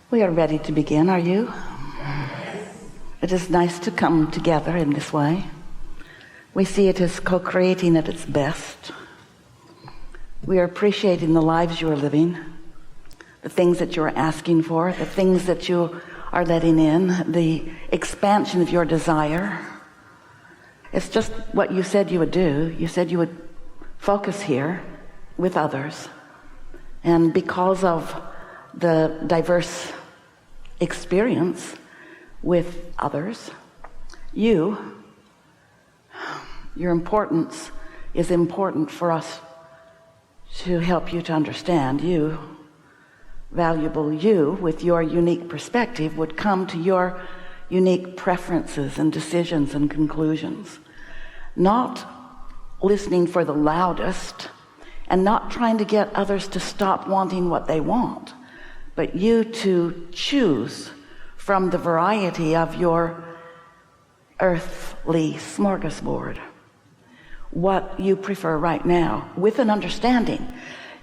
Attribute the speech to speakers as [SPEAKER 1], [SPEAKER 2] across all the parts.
[SPEAKER 1] We are ready to begin, are you? It is nice to come together in this way. We see it as co-creating at its best. We are appreciating the lives you are living, the things that you are asking for, the things that you are letting in, the expansion of your desire. It's just what you said you would do. You said you would focus here with others. And because of the diverse experience with others, your importance is important for us to help you to understand. You, valuable you, with your unique perspective, would come to your unique preferences and decisions and conclusions, not listening for the loudest and not trying to get others to stop wanting what they want, but you to choose from the variety of your earthly smorgasbord what you prefer right now, with an understanding.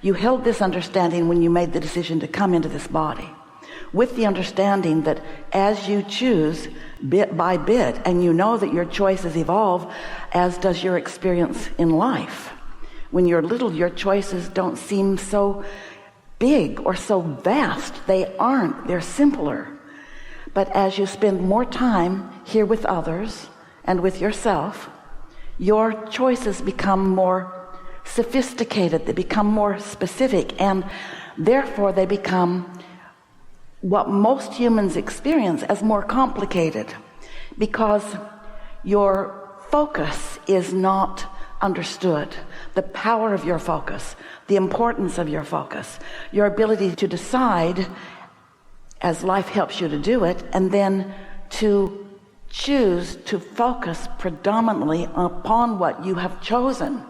[SPEAKER 1] You held this understanding when you made the decision to come into this body, with the understanding that as you choose bit by bit, and you know that your choices evolve, as does your experience in life. When you're little, your choices don't seem so big or so vast. They aren't. They're simpler. But as you spend more time here with others and with yourself, your choices become more sophisticated. They become more specific, and therefore they become what most humans experience as more complicated, because your focus is not understood. The power of your focus, the importance of your focus, your ability to decide as life helps you to do it, and then to choose to focus predominantly upon what you have chosen,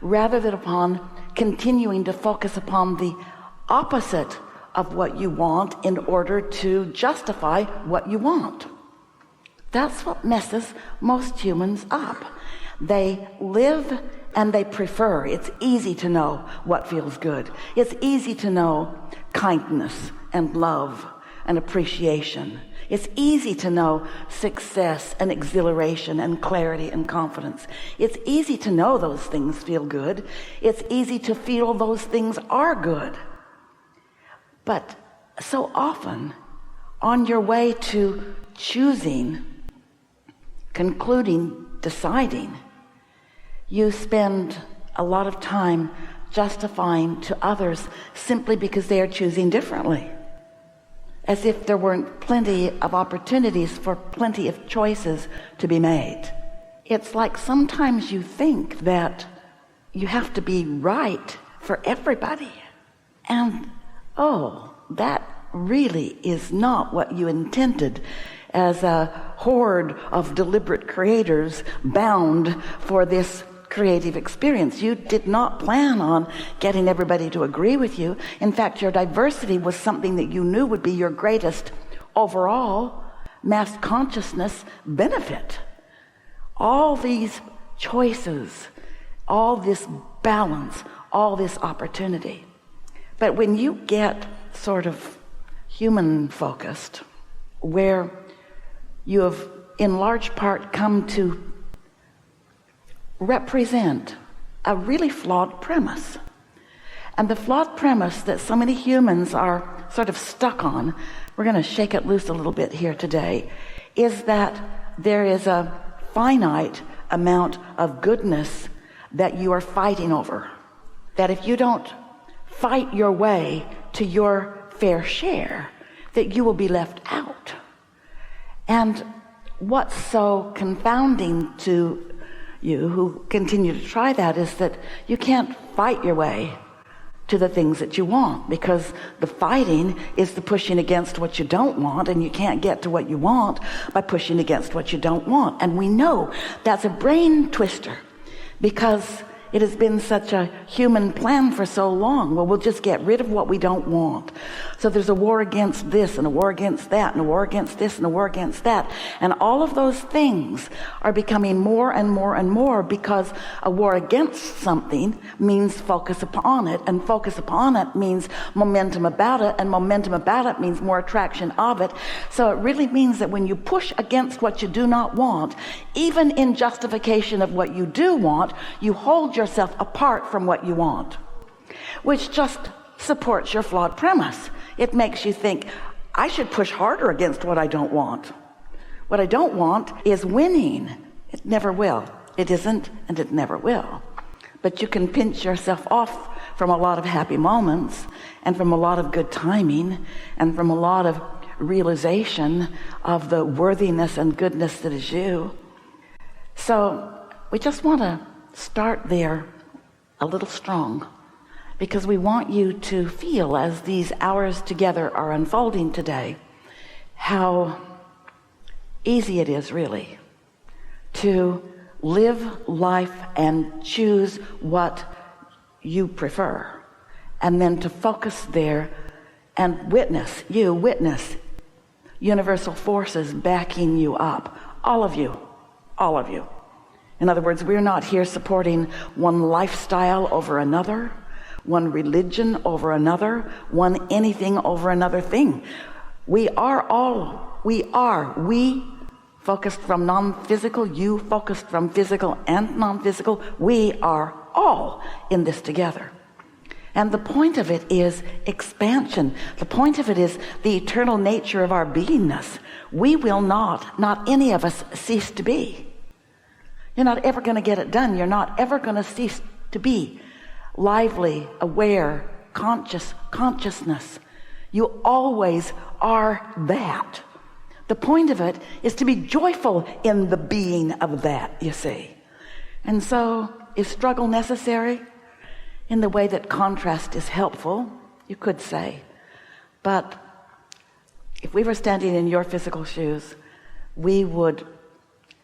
[SPEAKER 1] rather than upon continuing to focus upon the opposite of what you want in order to justify what you want. That's what messes most humans up. They live and they prefer. It's easy to know what feels good. It's easy to know kindness and love and appreciation. It's easy to know success and exhilaration and clarity and confidence. It's easy to know those things feel good. It's easy to feel those things are good. But so often, on your way to choosing, concluding, deciding, you spend a lot of time justifying to others simply because they are choosing differently, as if there weren't plenty of opportunities for plenty of choices to be made. It's like sometimes you think that you have to be right for everybody, and that really is not what you intended as a horde of deliberate creators bound for this creative experience. You did not plan on getting everybody to agree with you. In fact, your diversity was something that you knew would be your greatest overall mass consciousness benefit. All these choices, all this balance, all this opportunity. But when you get sort of human focused, where you have in large part come to represent a really flawed premise, and the flawed premise that so many humans are sort of stuck on, we're going to shake it loose a little bit here today, is that there is a finite amount of goodness that you are fighting over, that if you don't fight your way to your fair share, that you will be left out. And what's so confounding to you who continue to try that is that you can't fight your way to the things that you want, because the fighting is the pushing against what you don't want, and you can't get to what you want by pushing against what you don't want. And we know that's a brain twister, because it has been such a human plan for so long. Well, we'll just get rid of what we don't want So there's a war against this and a war against that and a war against this and a war against that. And all of those things are becoming more and more and more, because a war against something means focus upon it, and focus upon it means momentum about it, and momentum about it means more attraction of it. So it really means that when you push against what you do not want, even in justification of what you do want, you hold yourself apart from what you want, which just supports your flawed premise. It makes you think, I should push harder against what I don't want. What I don't want is winning. It never will. It isn't, and it never will. But you can pinch yourself off from a lot of happy moments, and from a lot of good timing, and from a lot of realization of the worthiness and goodness that is you. So we just want to start there a little strong, because we want you to feel, as these hours together are unfolding today, how easy it is really to live life and choose what you prefer, and then to focus there and witness universal forces backing you up. All of you. In other words, we're not here supporting one lifestyle over another, one religion over another, one anything over another thing. We focused from non-physical, you focused from physical and non-physical. We are all in this together. And the point of it is expansion. The point of it is the eternal nature of our beingness. We will not any of us, cease to be. You're not ever going to get it done. You're not ever going to cease to be lively, aware, consciousness. You always are that. The point of it is to be joyful in the being of that, you see. And so, is struggle necessary? In the way that contrast is helpful, you could say. But if we were standing in your physical shoes, we would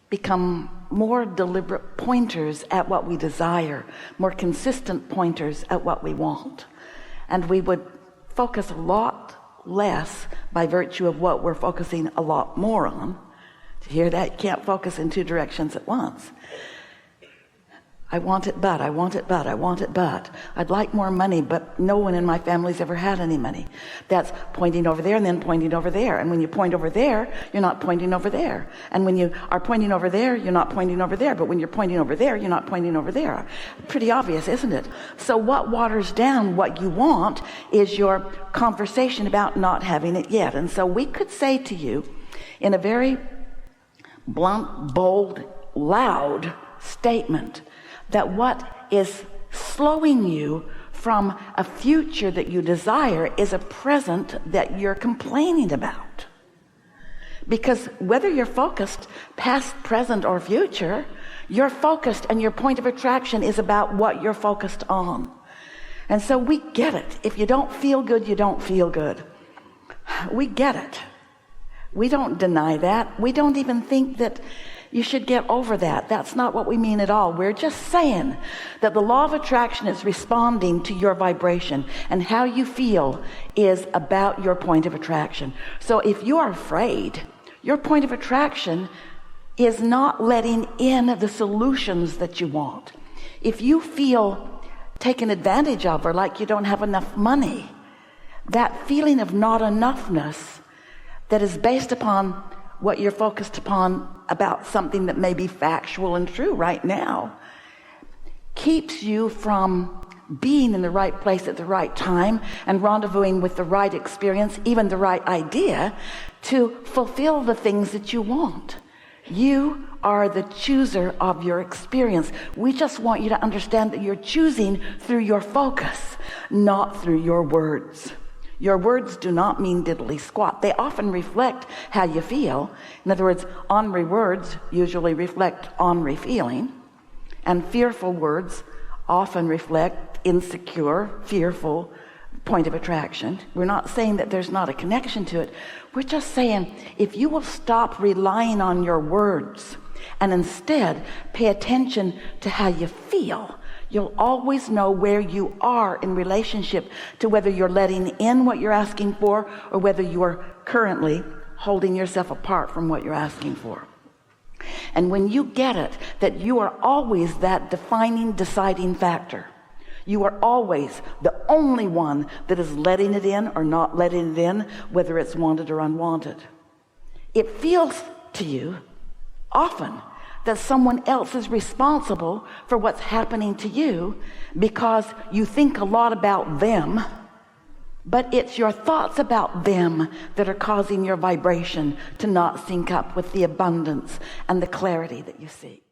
[SPEAKER 1] become more deliberate pointers at what we desire, more consistent pointers at what we want. And we would focus a lot less by virtue of what we're focusing a lot more on. To hear that, you can't focus in two directions at once. I want it, but. I'd like more money, but no one in my family's ever had any money. That's pointing over there and then pointing over there. And when you point over there, you're not pointing over there. And when you are pointing over there, you're not pointing over there. But when you're pointing over there, you're not pointing over there. Pretty obvious, isn't it? So what waters down what you want is your conversation about not having it yet. And so we could say to you in a very blunt, bold, loud statement, that what is slowing you from a future that you desire is a present that you're complaining about. Because whether you're focused past, present, or future, you're focused, and your point of attraction is about what you're focused on. And so we get it. If you don't feel good, you don't feel good. We get it. We don't deny that. We don't even think that you should get over that. That's not what we mean at all. We're just saying that the law of attraction is responding to your vibration, and how you feel is about your point of attraction. So if you are afraid, your point of attraction is not letting in the solutions that you want. If you feel taken advantage of, or like you don't have enough money, that feeling of not enoughness that is based upon what you're focused upon about something that may be factual and true right now, keeps you from being in the right place at the right time and rendezvousing with the right experience, even the right idea, to fulfill the things that you want. You are the chooser of your experience. We just want you to understand that you're choosing through your focus, not through your words. Your words do not mean diddly squat. They often reflect how you feel. In other words, ornery words usually reflect ornery feeling, and fearful words often reflect insecure, fearful point of attraction. We're not saying that there's not a connection to it. We're just saying, if you will stop relying on your words and instead pay attention to how you feel, You'll always know where you are in relationship to whether you're letting in what you're asking for or whether you are currently holding yourself apart from what you're asking for. And when you get it, that you are always that defining, deciding factor, you are always the only one that is letting it in or not letting it in, whether it's wanted or unwanted. It feels to you often that someone else is responsible for what's happening to you because you think a lot about them, but it's your thoughts about them that are causing your vibration to not sync up with the abundance and the clarity that you seek.